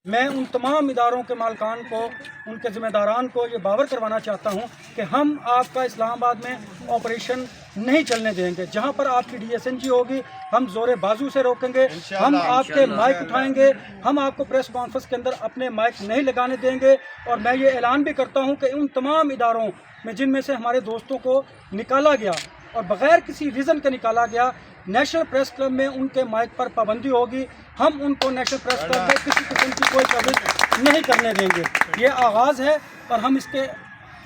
میں ان تمام اداروں کے مالکان کو، ان کے ذمہ داران کو یہ باور کروانا چاہتا ہوں کہ ہم آپ کا اسلام آباد میں آپریشن نہیں چلنے دیں گے۔ جہاں پر آپ کی ڈی ایس این جی ہوگی ہم زور بازو سے روکیں گے، ہم آپ کے مائک اٹھائیں گے، ہم آپ کو پریس کانفرنس کے اندر اپنے مائک نہیں لگانے دیں گے۔ اور میں یہ اعلان بھی کرتا ہوں کہ ان تمام اداروں میں جن میں سے ہمارے دوستوں کو نکالا گیا اور بغیر کسی ریزن کے نکالا گیا، نیشنل پریس کلب میں ان کے مائک پر پابندی ہوگی۔ ہم ان کو نیشنل پریس کلب میں کسی قسم کی کوئی کوریج نہیں کرنے دیں گے۔ یہ آغاز ہے اور ہم اس کے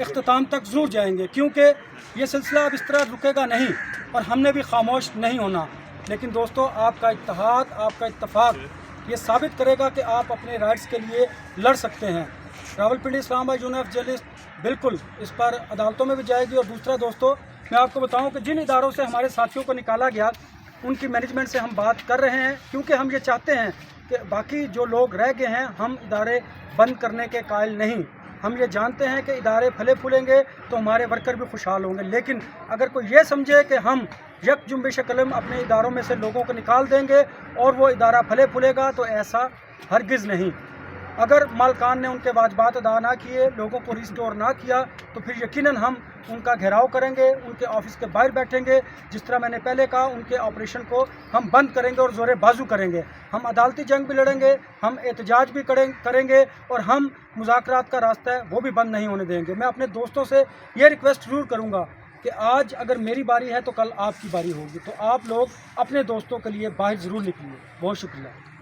اختتام تک ضرور جائیں گے، کیونکہ یہ سلسلہ اب اس طرح رکے گا نہیں اور ہم نے بھی خاموش نہیں ہونا۔ لیکن دوستو، آپ کا اتحاد، آپ کا اتفاق یہ ثابت کرے گا کہ آپ اپنے رائٹس کے لیے لڑ سکتے ہیں۔ راولپنڈی اسلام آباد یونین آف جرنلسٹ بالکل اس پر عدالتوں میں بھی جائے گی۔ اور دوسرا دوستو، میں آپ کو بتاؤں کہ جن اداروں سے ہمارے ساتھیوں کو نکالا گیا ان کی مینجمنٹ سے ہم بات کر رہے ہیں، کیونکہ ہم یہ چاہتے ہیں کہ باقی جو لوگ رہ گئے ہیں، ہم ادارے بند کرنے کے قائل نہیں۔ ہم یہ جانتے ہیں کہ ادارے پھلے پھولیں گے تو ہمارے ورکر بھی خوشحال ہوں گے، لیکن اگر کوئی یہ سمجھے کہ ہم یک جنبش قلم اپنے اداروں میں سے لوگوں کو نکال دیں گے اور وہ ادارہ پھلے پھولے گا، تو ایسا ہرگز نہیں۔ اگر مالکان نے ان کے واجبات ادا نہ کیے، لوگوں کو ریسٹور نہ کیا، تو پھر یقیناً ہم ان کا گھیراؤ کریں گے، ان کے آفس کے باہر بیٹھیں گے۔ جس طرح میں نے پہلے کہا، ان کے آپریشن کو ہم بند کریں گے اور زور بازو کریں گے۔ ہم عدالتی جنگ بھی لڑیں گے، ہم احتجاج بھی کریں گے، اور ہم مذاکرات کا راستہ ہے وہ بھی بند نہیں ہونے دیں گے۔ میں اپنے دوستوں سے یہ ریکویسٹ ضرور کروں گا کہ آج اگر میری باری ہے تو کل آپ کی باری ہوگی، تو آپ لوگ اپنے دوستوں کے لیے باہر ضرور نکلیے۔ بہت شکریہ۔